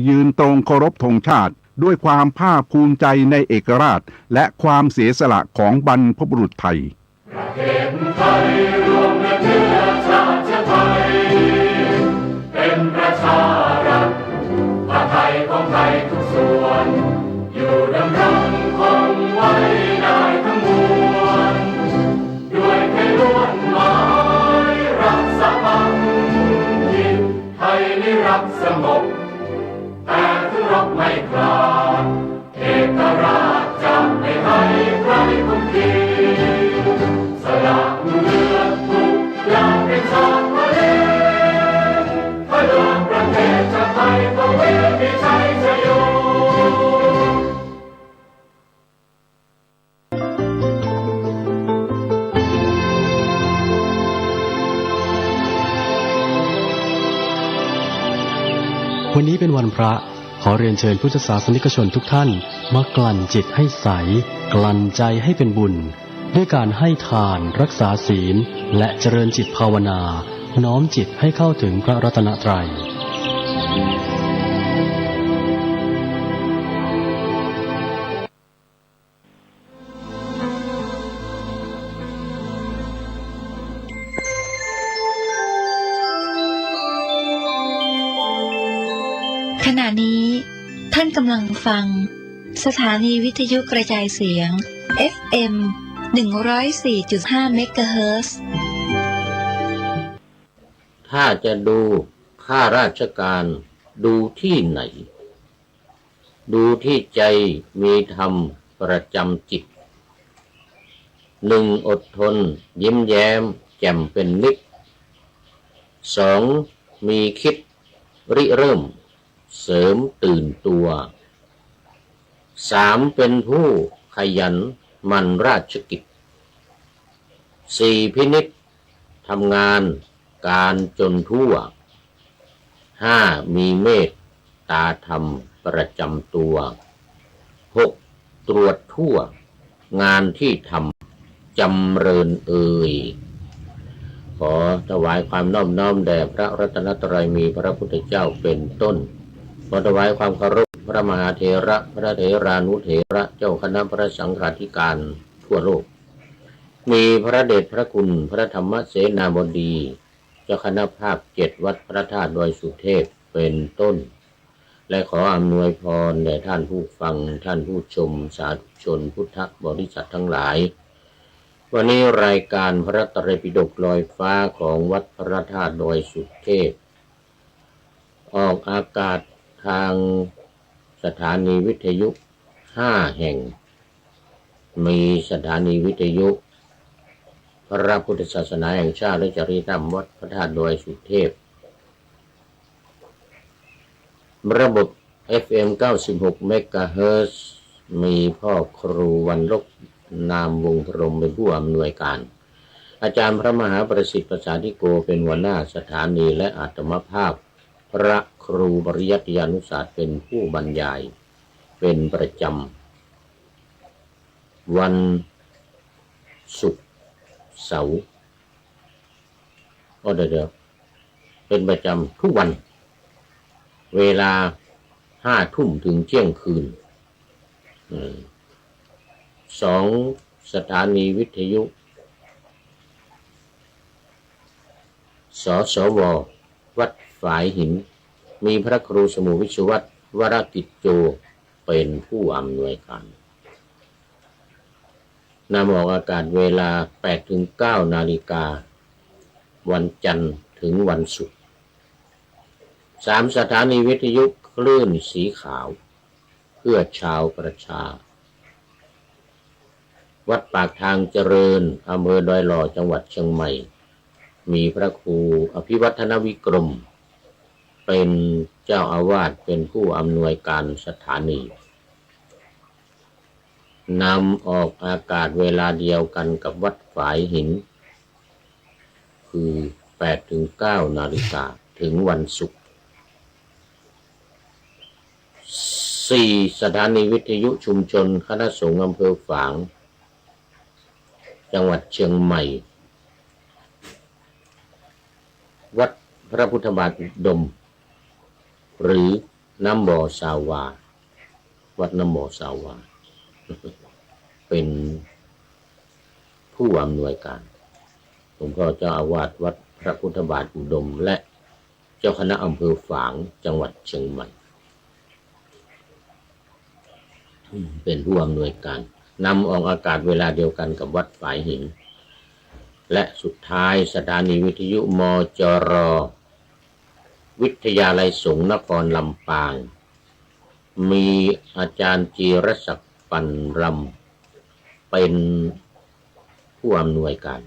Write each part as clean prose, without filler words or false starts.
ยืนตรงเคารพธงชาติด้วยความภาคภูมิใจในเอกราชและความเสียสละของบรรพบุรุษไทยประเทศไทยรวมและเชื้อชาติไทยเป็นประชารัฐผ้าไทยของไทยทุกส่วนอยู่ดำรงคงไว้ได้ทั้งมวลด้วยแค่ล้วนหมายรักษาพันธิตไทยนิรักสงบแต่ถึงรบไม่กล้าเอกราชจะไม่ให้ใครคุมขีสละเลือดทุกอย่างเป็นชาติทะเลพระดวงประเทศชาติไทยทวีมีชัยชโยวันนี้เป็นวันพระขอเรียนเชิญพุทธศาสนิกชนทุกท่านมากลั่นจิตให้ใสกลั่นใจให้เป็นบุญด้วยการให้ทานรักษาศีลและเจริญจิตภาวนาน้อมจิตให้เข้าถึงพระรัตนตรัยขณะนี้ท่านกำลังฟังสถานีวิทยุกระจายเสียง FM 104.5 เมกะเฮิรตซ์ถ้าจะดูข้าราชการดูที่ไหนดูที่ใจมีธรรมประจำจิตหนึ่งอดทนยิ้มแย้มแจ่มเป็นนิจสองมีคิดริเริ่มเสริมตื่นตัวสามเป็นผู้ขยันหมั่นราชกิจสี่พินิจทำงานการจนทั่วห้ามีเมตตาธรรมประจำตัวหกตรวจทั่วงานที่ทำจำเริญเอ่ยขอถวายความนอบน้อมแด่พระรัตนตรัยมีพระพุทธเจ้าเป็นต้นขอถวายความเคารพพระมหาเถระพระเถรานุเถระเจ้าคณะพระสังฆาธิการทั่วโลกมีพระเดชพระคุณพระธรรมเสนาบดีเจ้าคณะภาค7วัดพระธาตุดอยสุเทพเป็นต้นและขออำนวยพรแด่ท่านผู้ฟังท่านผู้ชมสาธุชนพุทธบริษัททั้งหลายวันนี้รายการพระไตรปิฎกลอยฟ้าของวัดพระธาตุดอยสุเทพออกอากาศทางสถานีวิทยุ5แห่งมีสถานีวิทยุพระพุทธศาสนาแห่งชาติและจริยธรรมวัดพระธาตุดอยสุเทพระบบ FM 96 เมกะเฮิรตซ์มีพ่อครูวันลบนามวงพรหมเป็นผู้อำนวยการอาจารย์พระมหาประสิทธิ์ประสาธิโกเป็นหัวหน้าสถานีและอาตมภาพพระครูปริยัติยานุศาสตร์เป็นผู้บรรยายเป็นประจำวันศุกร์เสาร์เดี๋ยวเป็นประจำทุกวันเวลา5 ทุ่มถึงเที่ยงคืน2สถานีวิทยุสสววัดฝายหินมีพระครูสมุวิชวัตรวรกิจโจเป็นผู้อำนวยการนำออกอากาศเวลา 8-9 นาฬิกาวันจันทร์ถึงวันศุกร์3สถานีวิทยุคลื่นสีขาวเพื่อชาวประชาวัดปากทางเจริญอำเภอดอยหล่อจังหวัดเชียงใหม่มีพระครูอภิวัฒนวิกรมเป็นเจ้าอาวาสเป็นผู้อำนวยการสถานีนำออกอากาศเวลาเดียวกันกับวัดฝายหินคือ 8-9 นาฬิกาถึงวันศุกร์4สถานีวิทยุชุมชนคณะสงฆ์อำเภอฝางจังหวัดเชียงใหม่วัดพระพุทธบาทดมหรือ น้ำบ่อสาวาวัดน้ำบ่อสาวาเป็นผู้อำนวยการหลวงพ่อเจ้าอาวาสวัดพระพุทธบาทอุดมและเจ้าคณะอำเภอฝางจังหวัดเชียงใหม่เป็นผู้อำนวยการนำออกอากาศเวลาเดียวกันกับวัดฝายหินและสุดท้ายสถานีวิทยุมจร.วิทยาลัยสงฆ์นครลำปางมีอาจารย์จีรศักดิ์ปันรำเป็นผู้อำนวยการ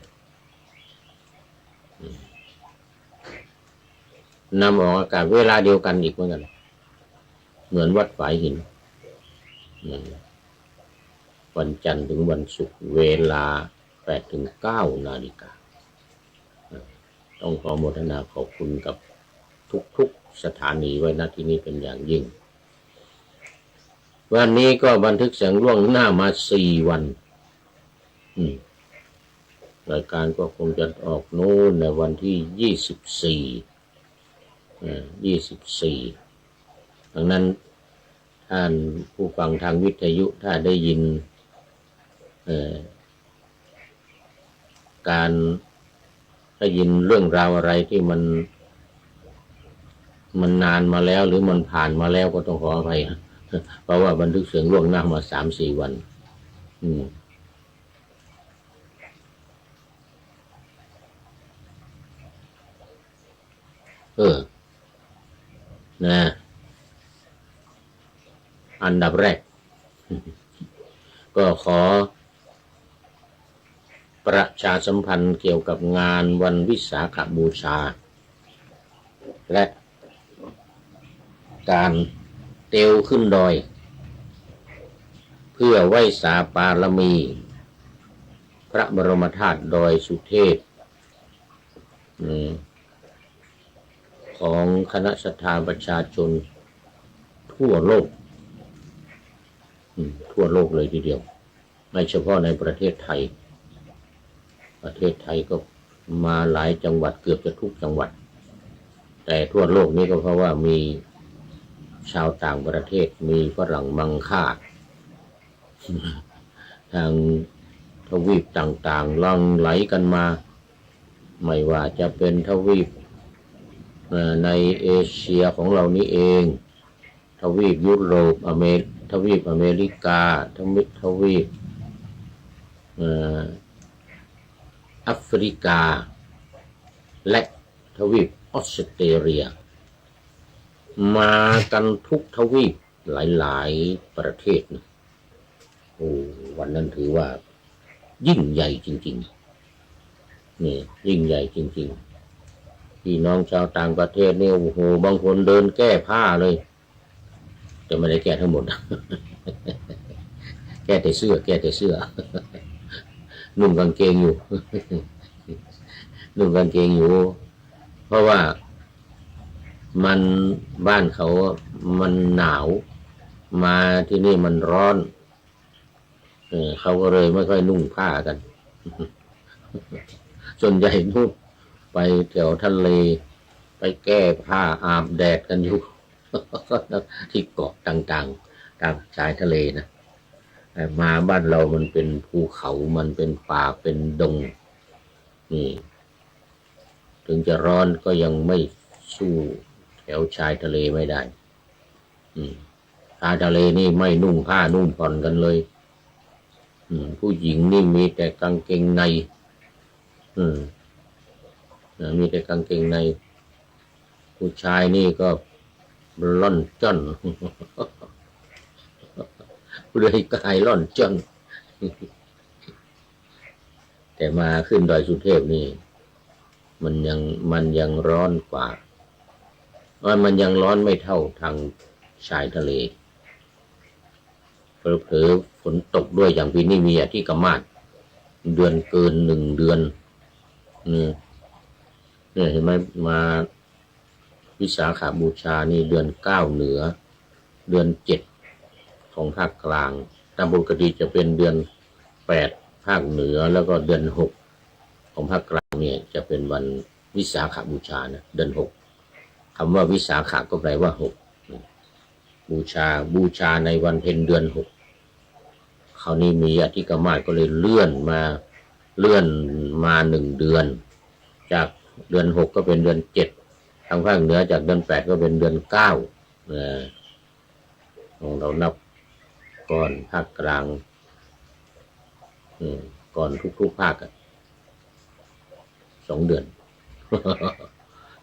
นำออกอากาศเวลาเดียวกันอีกเหมือนกันเหมือนวัดฝายหินวันจันทร์ถึงวันศุกร์เวลา 8-9 นาฬิกาต้องขอโมทนาขอบคุณกับทุกสถานีไว้ณที่นี้เป็นอย่างยิ่งวันนี้ก็บันทึกเสียงล่วงหน้ามา4 วันรายการก็คงจะออกโน้นในวันที่24ดังนั้นท่านผู้ฟังทางวิทยุถ้าได้ยินการได้ยินเรื่องราวอะไรที่มันนานมาแล้วหรือมันผ่านมาแล้วก็ต้องขออภัยเพราะว่าบันทึกเสียงล่วงหน้ามา 3-4 วันนะอันดับแรกก็ขอประชาสัมพันธ์เกี่ยวกับงานวันวิสาขบูชาและการเตวขึ้นดอยเพื่อไหว้สาปารมีพระบรมธาตุดอยสุเทพของคณะศรัทธาประชาชนทั่วโลกเลยทีเดียวไม่เฉพาะในประเทศไทยก็มาหลายจังหวัดเกือบจะทุกจังหวัดแต่ทั่วโลกนี้ก็เพราะว่ามีชาวต่างประเทศมีฝรั่งมังค่าทางทวีปต่างๆลังไหลกันมาไม่ว่าจะเป็นทวีปในเอเชียของเรานี้เองทวีปยุโรปทวีปอเมริกาทวีปแอฟริกาและทวีปออสเตรเลียมากันทุกทวีปหลายๆประเทศนะวันนั้นถือว่ายิ่งใหญ่จริงๆนี่ยิ่งใหญ่จริงๆพี่น้องชาวต่างประเทศนี่โอ้โหบางคนเดินแก้ผ้าเลยแต่ไม่ได้แก้ทั้งหมด แก้แต่เสื้อ นุ่งกางเกงอยู่ เพราะว่ามันบ้านเขามันหนาวมาที่นี่มันร้อนเขาก็เลยไม่ค่อยนุ่งผ้ากันส่วนใหญ่นุ่งไปแถวทะเลไปแก้ผ้าอาบแดดกันอยู่ ที่เกาะต่างๆตามชายทะเลนะมาบ้านเรามันเป็นภูเขามันเป็นป่าเป็นดงนี่ถึงจะร้อนก็ยังไม่สู้แถวชายทะเลไม่ได้ชายทะเลนี่ไม่นุ่งผ้านุ่งผ่อนกันเลยผู้หญิงนี่มีแต่กางเกงในมีแต่กางเกงในผู้ชายนี่ก็ล่อนจ้อนเลยกายล่อนจ้อนแต่มาขึ้นดอยสุเทพนี่มันยังร้อนกว่ามันยังร้อนไม่เท่าทางชายทะเลเผลอๆฝนตกด้วยอย่างปีนี้มีที่กมาดเดือนเกิน1 เดือนเนี่ยเห็นไหมมาวิสาขบูชานี่เดือน9เหนือเดือน7ของภาคกลางตามปกติจะเป็นเดือน8ภาคเหนือแล้วก็เดือน6ของภาคกลางเนี่ยจะเป็นวันวิสาขบูชานะเดือน6คำว่าวิสาขก็แปลว่า6 บูชาในวันเพ็ญเดือน6คราวนี้มีอธิกมาศก็เลยเลื่อนมา1 เดือน จากเดือน6ก็เป็นเดือน7ทางภาคเหนือจากเดือน8ก็เป็นเดือน9ของเรานับก่อนภาคกลางก่อนทุกภาค2 เดือน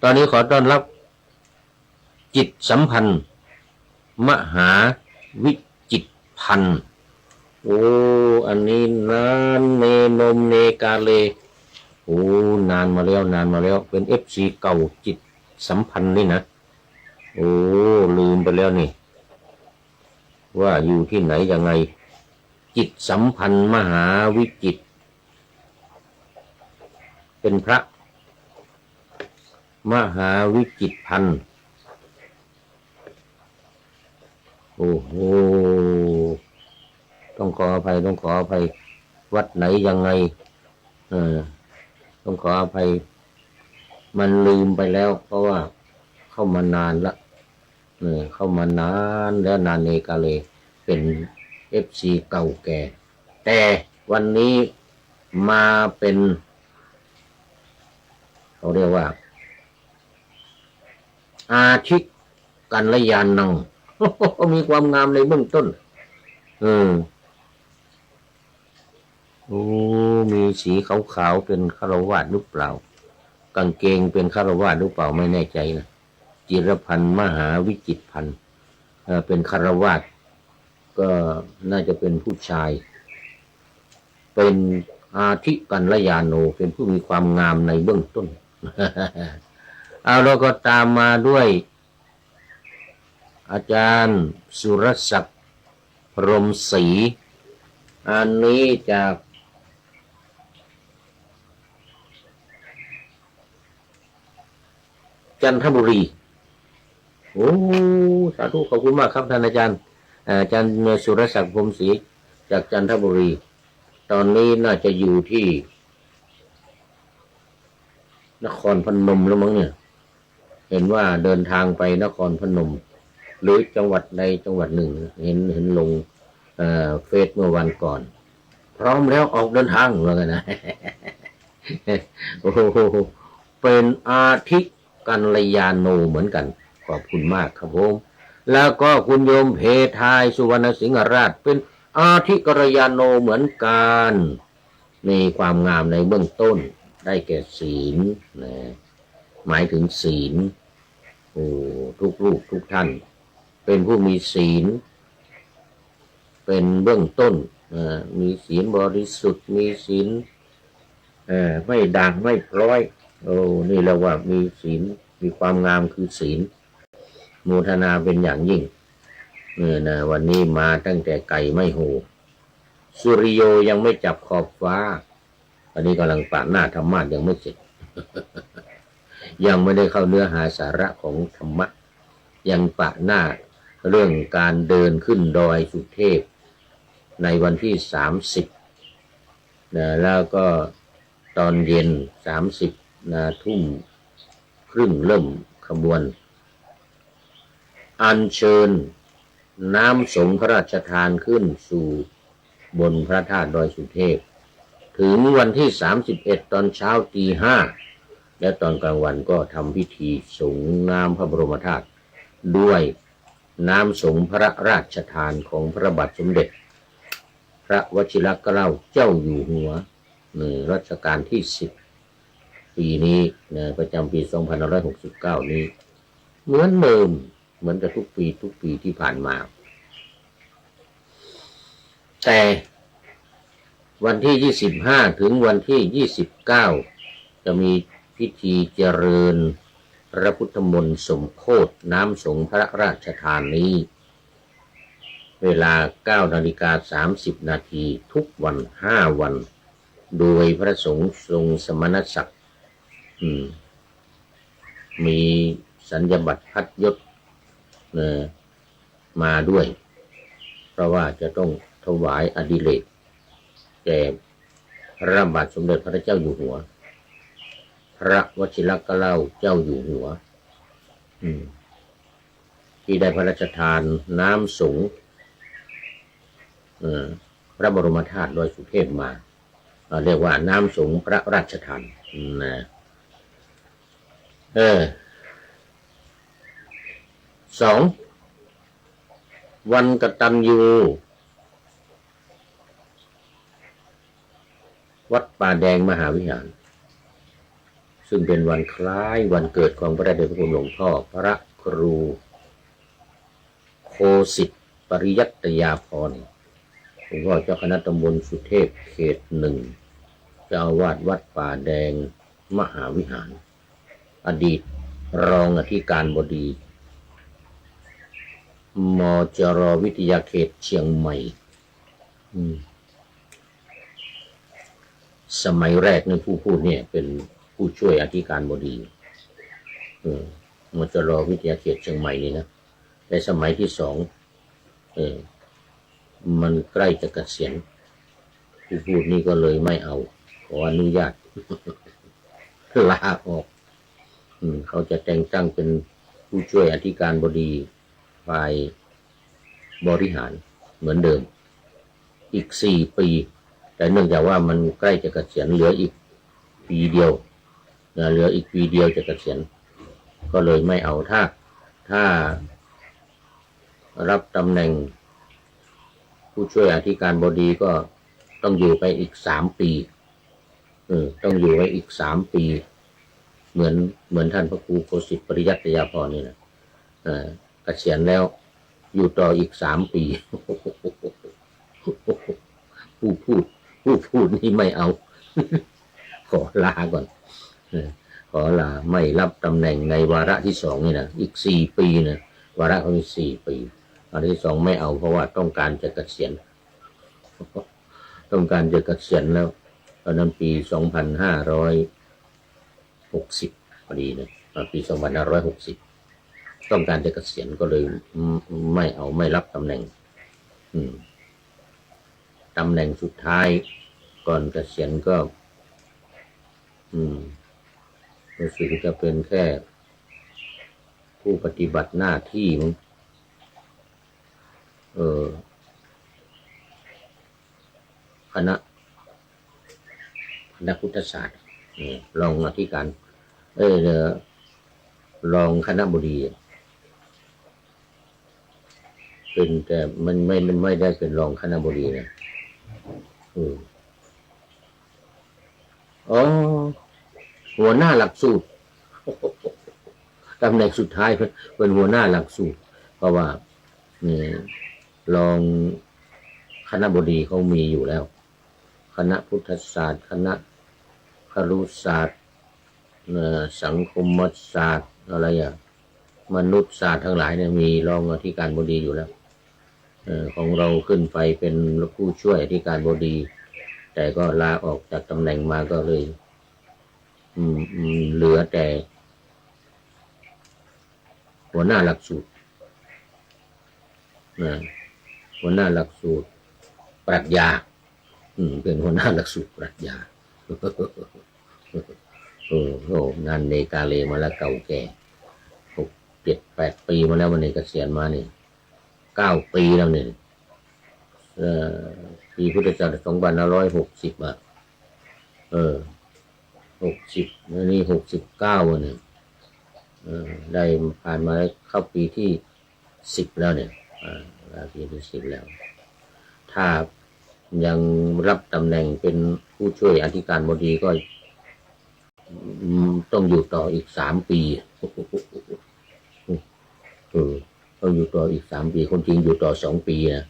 ตอนนี้ขอต้อนรับจิตสัมพันธ์มหาวิจิตรพันธ์โอ้อันนี้นานเนนมเนกาเลโอ้นานมาแล้วเป็น FC เก่าจิตสัมพันธ์นี่นะโอ้ลืมไปแล้วนี่ว่าอยู่ที่ไหนยังไงจิตสัมพันธ์มหาวิจิตรเป็นพระมหาวิจิตรพันธ์โอ้โหต้องขออภัยวัดไหนยังไงต้องขออภัยมันลืมไปแล้วเพราะว่าเข้ามานานละเข้ามานานแล้วนานเนกาเลเป็น FC เก่าแก่แต่วันนี้มาเป็นเขาเรียกว่าอาชิกกัลยาณัง มีความงามในเบื้องต้นโอ้มีสีขาวๆเป็นฆราวาสหรือเปล่ากางเกงเป็นฆราวาสหรือเปล่าไม่แน่ใจนะจิรพันธ์มหาวิจิตรพันธ์เป็นฆราวาสก็น่าจะเป็นผู้ชายเป็นอาทิกัลยาโนเป็นผู้มีความงามในเบื้องต้น เอาเราก็ตามมาด้วยอาจารย์สุรศักดิ์พรหมศรีอันนี้จากจันทบุรีโอ้สาธุขอบคุณมากครับท่านอาจารย์สุรศักดิ์พรหมศรีจากจันทบุรีตอนนี้น่าจะอยู่ที่นครพนมแล้วมั้งเนี่ยเห็นว่าเดินทางไปนครพนมหรือจังหวัดใดจังหวัดหนึ่งเห็นลงเฟซเมื่อวันก่อนพร้อมแล้วออกเดินทางว่ากันนะ โอ้โหเป็นอาทิกัลยาโนเหมือนกันขอบคุณมากครับผมแล้วก็คุณโยมเพทายสุวรรณสิงหราชเป็นอาทิกัลยาโนเหมือนกันมีความงามในเบื้องต้นได้แก่ศีลนะหมายถึงศีลโอ้ทุกรูปทุกท่านเป็นผู้มีศีลเป็นเบื้องต้นมีศีลบริสุทธิ์มีศีลไม่ด่างไม่พร้อยโอ้นี่เราว่ามีศีลมีความงามคือศีลโมทนาเป็นอย่างยิ่งนะวันนี้มาตั้งแต่ไก่ไม่โหสุริโยยังไม่จับขอบฟ้าอันนี้กำลังปะหน้าธรรมะยังไม่เสร็จ ยังไม่ได้เข้าเนื้อหาสาระของธรรมะยังปะหน้าเรื่องการเดินขึ้นดอยสุเทพในวันที่30นะแล้วก็ตอนเย็น30 ทุ่มครึ่งเริ่มขบวนอัญเชิญน้ำสงฆ์พระราชทานขึ้นสู่บนพระธาตุดอยสุเทพถึงวันที่31ตอนเช้าตี 5และตอนกลางวันก็ทำพิธีสงน้ำพระบรมธาตุด้วยน้ำสงฆ์พระราชทานของพระบาทสมเด็จพระวชิรเกล้าเจ้าอยู่หัวรัชกาลที่10ปีนี้ประจำปี2569นี้เหมือนเดิมเหมือนกับทุกปีที่ผ่านมาแต่วันที่25ถึงวันที่29จะมีพิธีเจริญพระพุทธมนต์สมโภชน้ำสงฆ์พระราชทานนี้เวลา 9:30 นาทีทุกวัน5 วันโดยพระสงฆ์ทรงสมณศักดิ์มีสัญญบัตรพัดยศมาด้วยเพราะว่าจะต้องถวายอดิเรกแก่พระบาทสมเด็จพระเจ้าอยู่หัวพระวชิรเกล้าเจ้าอยู่หัวเก ที่ได้พระราชทานน้ำสงฆ์พระบรมธาตุดอยสุเทพมาเรียกว่าน้ำสงฆ์พระราชทานนะสองวันกตัญญูวัดป่าแดงมหาวิหารซึ่งเป็นวันคล้ายวันเกิดของพระเดชพระคุณหลวงพ่อพระครูโคสิทธิ์ปริยัตยาภรณ์หลวงพ่อเจ้าคณะตำบลสุเทพเขต 1เจ้าอาวาสวัดป่าแดงมหาวิหารอดีตรองอธิการบดีมจร.วิทยาเขตเชียงใหม่สมัยแรกนี่ผู้พูดเนี่ยเป็นผู้ช่วยอธิการบดีมจร.วิทยาเขตเชียงใหม่นี่นะในสมัยที่สองมันใกล้จะเกษียณผู้พูดนี่ก็เลยไม่เอาขออนุญาตลาออกเขาจะแต่งตั้งเป็นผู้ช่วยอธิการบดีฝ่ายบริหารเหมือนเดิมอีก4 ปีแต่เนื่องจากว่ามันใกล้จะเกษียณเหลืออีกปีเดียวเหลืออีกปีเดียวจะเกษียณก็เลยไม่เอาถ้ารับตำแหน่งผู้ช่วยอธิการบดีก็ต้องอยู่ไปอีก3 ปีต้องอยู่ไว้อีก3 ปีเหมือนท่านพระครูโคสิทธิ์ปริยัตยาภรณ์นี่นะเกษียณแล้วอยู่ต่ออีก3 ปีผู้พูดนี่ไม่เอาขอลาก่อนขอลาไม่รับตำแหน่งในวาระที่2นี่นะอีก4 ปีนะวาระเขามี4 ปีวาระที่2ไม่เอาเพราะว่าต้องการจะเกษียณแล้วตอนนั้นปี2560พอดีนะปี2560ต้องการจะเกษียณก็เลยไม่รับตำแหน่งตำแหน่งสุดท้ายก่อนเกษียณก็รู้สึกจะเป็นแค่ผู้ปฏิบัติหน้าที่คณะพุทธศาสตร์รองอธิการรองคณะบดีเป็นแต่มันไม่ได้เป็นรองคณะบดีนะหัวหน้าหลักสูตรตำแหน่งสุดท้ายเป็นหัวหน้าหลักสูตรเพราะว่ารองคณะบดีเขามีอยู่แล้วคณะพุทธศาสตร์คณะครุศาสตร์สังคมศาสตร์อะไรมนุษยศาสตร์ทั้งหลายเนี่ยมีรองอธิการบดีอยู่แล้วของเราขึ้นไปเป็นผู้ช่วยอธิการบดีแต่ก็ลาออกจากตำแหน่งมาก็เลยเหลือแต่หัวหน้าหลักสูตรหัวหน้าหลักสูตรปรัชญาเป็นหัวหน้าหลักสูตรปรัชญางานเนกาเลมาแล้วเก่าแก่6 7 8 ปีมาแล้ววันนี้เกษียณมานี่9 ปีแล้วเนี่ยปีพุทธศักราช256060นี่69วันนี้ได้ผ่านมาเข้าปีที่10แล้วเนี่ยปีที่10แล้วถ้ายังรับตำแหน่งเป็นผู้ช่วยอธิการบดีก็ต้องอยู่ต่ออีก3 ปีต้องอยู่ต่ออีก3 ปีคนจริงอยู่ต่อ2 ปีนะ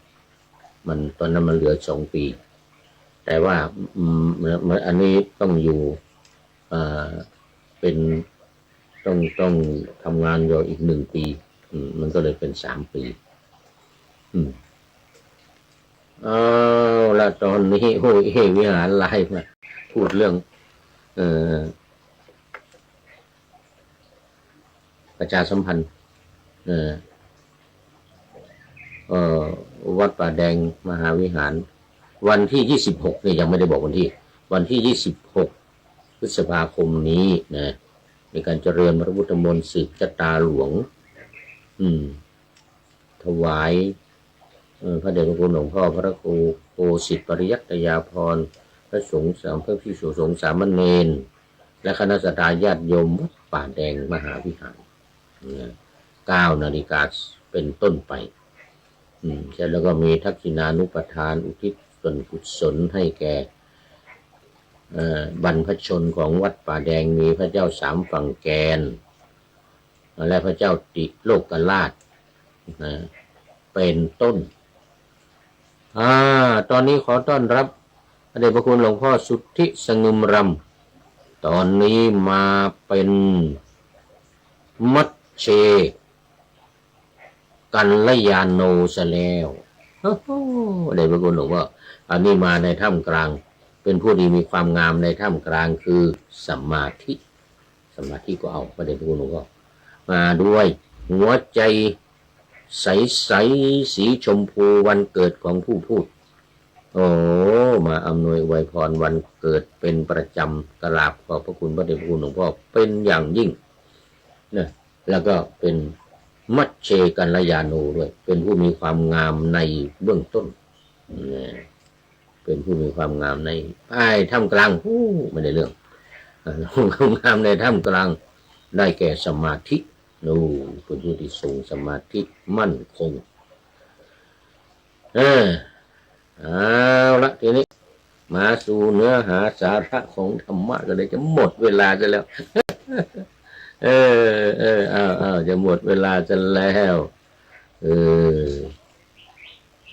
มันตอนนั้นมันเหลือ2 ปีแต่ว่าอันนี้ต้องอยู่เป็นต้องทำงานอยู่อีก1 ปีมันก็เลยเป็น3 ปีแล้วตอนนี้วิหารไลฟ์มาพูดเรื่องประชาสัมพันธ์วัดป่าแดงมหาวิหารวันที่26นี่ยังไม่ได้บอกวันที่26พฤษภาคมนี้นะในการเจริญพระพุทธมนต์สืบชะตาหลวง ถวายพระเดชพระคุณหลวงพ่อพระครูโกสิทธิปริยัตยาภรณ์พระสงฆ์พระภิกษุสงฆ์สามเณรและคณะสัตยาญาติโยมวัดป่าแดงมหาวิหาร9 นาฬิกาเป็นต้นไปเสร็จแล้วก็มีทักษิณานุปทานอุทิศส่วนกุศลให้แก่บรรพชนของวัดป่าแดงมีพระเจ้าสามฝั่งแกนและพระเจ้าติโลกราชเป็นต้นตอนนี้ขอต้อนรับพระเดชพระคุณหลวงพ่อสุทธิสงึมรำตอนนี้มาเป็นมัชเชกัลยาโนซะแล้วพระเดชพระคุณหลวงพ่ออันนี้มาในถ้ำกลางเป็นผู้ดีมีความงามในถ้ำกลางคือสมาธิก็เอาพระเดชพระคุณหลวงพ่อมาด้วยหัวใจใสๆสีชมพูวันเกิดของผู้พูดมาอำนวยอวยพรวันเกิดเป็นประจำกราบขอบพระคุณพระเดชพระคุณหลวงพ่อเป็นอย่างยิ่งนะแล้วก็เป็นมัชเชกัลยาโนด้วยเป็นผู้มีความงามในเบื้องต้นเป็นผู้มีความงามในถ้ำกลางไม่ได้เรื่องความงามในถ้ำกลางได้แก่สมาธิเป็นผู้ที่ทรงสมาธิมั่นคงเอาละทีนี้มาสู่เนื้อหาสาระของธรรมะก็เลยจะหมดเวลากันแล้วจะหมดเวลากันแล้ว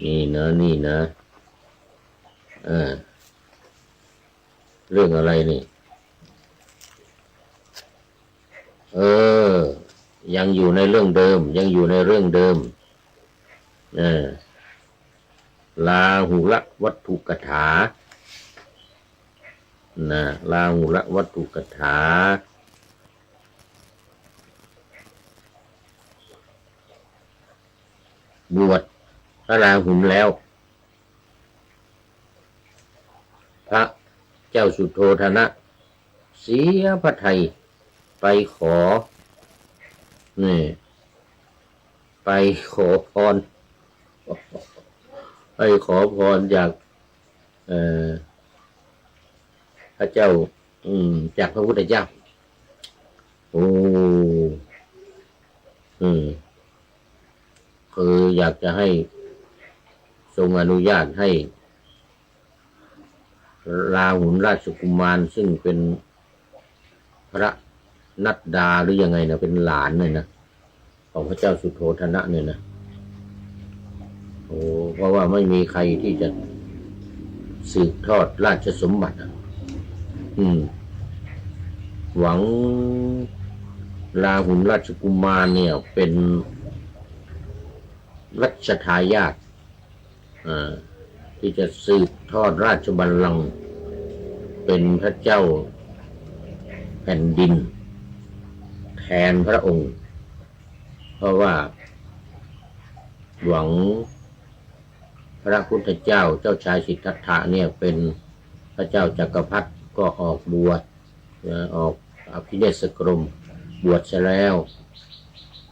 นี่นะเรื่องอะไรนี่ยังอยู่ในเรื่องเดิมลาหุละวัตถุกถาลาหุละวัตถุกถาบวชพระราหุลแล้วพระเจ้าสุโธทนะเสียพระทัยไปขอพรจากพระเจ้าจากพระพุทธเจ้าคืออยากจะให้ทรงอนุญาตให้ราหุลราชกุมารซึ่งเป็นพระนัดดาหรือยังไงนะเป็นหลานเลยนะของพระเจ้าสุโธทนะเนี่ยนะเพราะว่าไม่มีใครที่จะสืบทอดราชสมบัติหวังราหุลราชกุมารเนี่ยเป็นรัชทายาทที่จะสืบทอดราชบัลลังก์เป็นพระเจ้าแผ่นดินแทนพระองค์เพราะว่าหวังพระพุทธเจ้าเจ้าชายสิทธัตถะเนี่ยเป็นพระเจ้าจักรพรรดิก็ออกบวชออกอภิเนศกรมบวชเสร็จแล้ว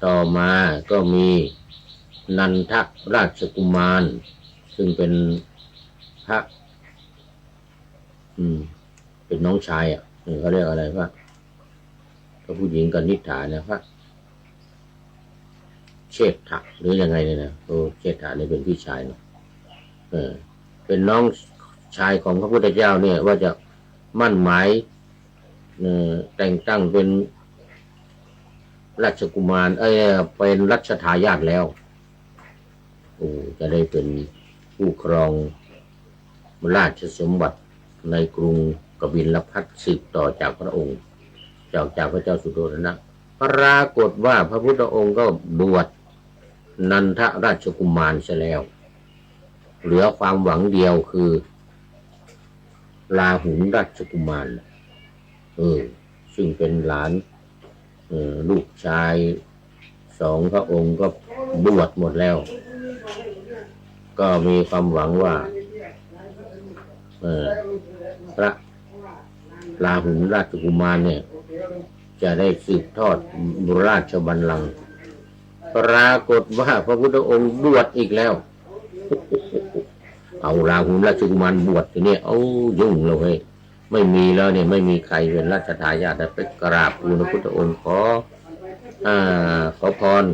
ต่อมาก็มีนันทราชกุมารซึ่งเป็นพระเป็นน้องชายเขาเรียกอะไรพระผู้หญิงกับนิษฐาเนี่ยพระเชษฐะหรือยังไงเนี่ยนะเชษฐะเนี่ยเป็นพี่ชายเนาะเป็นน้องชายของพระพุทธเจ้าเนี่ยว่าจะมั่นหมายแต่งตั้งเป็นราชกุมารเป็นรัชทายาทแล้วจะได้เป็นผู้ครองราชสมบัติในกรุงกบิลพัสสืบต่อจากพระองค์จากพระเจ้าสุโธทนะปรากฏว่าพระพุทธองค์ก็บวชนันทราชกุมารเสียแล้วเหลือความหวังเดียวคือราหุลราชกุมารซึ่งเป็นหลานลูกชาย2 พระองค์ก็บวชหมดแล้วก็มีความหวังว่าพระราหุลราชกุมารเนี่ยจะได้สืบทอดราชบัลลังก์ ปรากฏว่าพระพุทธองค์บวชอีกแล้ว เอาราหุลราชกุมารบวชทีนี้เอายุ่งเลยไม่มีแล้วเนี่ยไม่มีใครเป็นราชทายาทได้ไปกราบทูลพระพุทธองค์ขอพร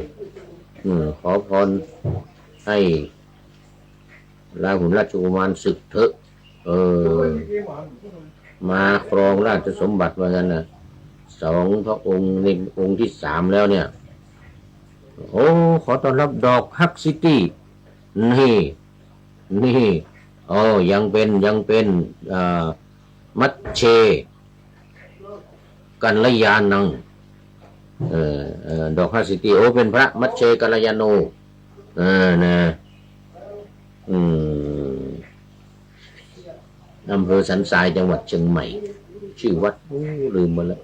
ขอพรให้ราหุลราชกุมารศึกเถอะมาครองราชสมบัติว่างั้นนะสองพระองค์ในองค์ที่สามแล้วเนี่ยโอ้ขอต้อนรับดอกฮักซิตี้นี่ยังเป็นมัชเชกัลยาณังดอกฮักซิตี้โอ้เป็นพระมัชเชกัลยาโนนะอำเภอสันทรายจังหวัดเชียงใหม่ชื่อวัดลืมไปแล้ว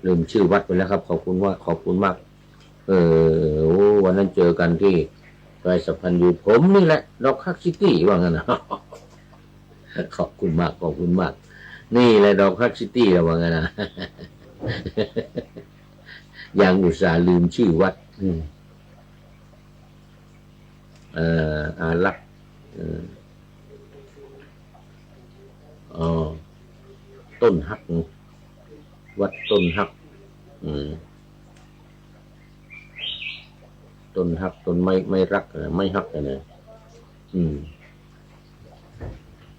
ลืมชื่อวัดไปแล้วครับขอบคุณมากวันนั้นเจอกันที่ซอยสัพพันยูผมนี่แหละดอกฮักซิตี้ว่างั้นนะ ขอบคุณมากนี่แหละดอกฮักซิตี้ว่างั้นนะ ยังอุตส่าห์ลืมชื่อวัดอารักษ์ต้นฮักวัดต้นฮักต้นฮักต้นไม่รักไม่ฮักนะ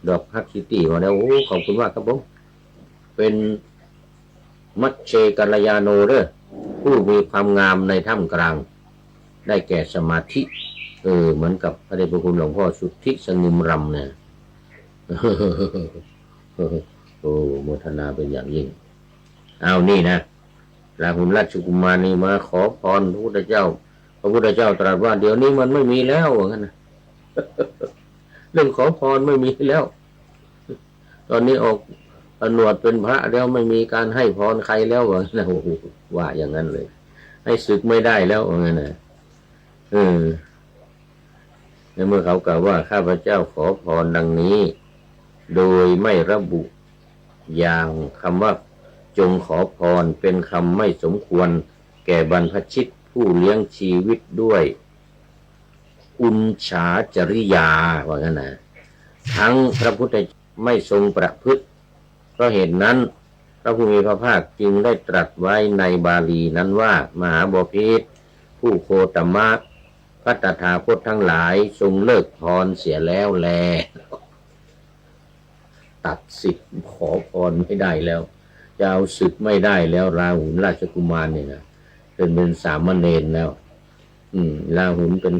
ดอกฮักซิตี้มาแล้วโอ้ขอบคุณมากครับผมเป็นมัชเชกัลยาโนเด้อผู้มีความงามในท่ามกลางได้แก่สมาธิเหมือนกับพระเดชพระคุณหลวงพ่อสุทธิสงุมรำเนี่ยโอ้โมทนาเป็นอย่างยิ่งเอานี่นะราหุลราชกุมารนี่มาขอพรพระพุทธเจ้าตรัสว่าเดี๋ยวนี้มันไม่มีแล้วว่างั้นนะเรื่องขอพรไม่มีแล้วตอนนี้ออกผนวดเป็นพระแล้วไม่มีการให้พรใครแล้วว่างั้นนะโอ้โหว่าอย่างนั้นเลยให้ศึกไม่ได้แล้วว่างั้นนะในเมื่อเขากล่าวว่าข้าพเจ้าขอพรดังนี้โดยไม่ระบุอย่างคำว่าจงขอพรเป็นคำไม่สมควรแก่บรรพชิตผู้เลี้ยงชีวิตด้วยอุญชาจริยาว่างั้นนะทั้งพระพุทธไม่ทรงประพฤติเพราะเหตุนั้นพระผู้มีพระภาคจึงได้ตรัสไว้ในบาลีนั้นว่ามหาบพิตรผู้โคตมะพระตถาคตทั้งหลายทรงเลิกพรเสียแล้วแลตัดสิทธิ์ขอพรไม่ได้แล้วจะเอาศึกไม่ได้แล้วราหุลราชกุมารเนี่ยนะเป็นสามเณรแล้วราหุลเป็น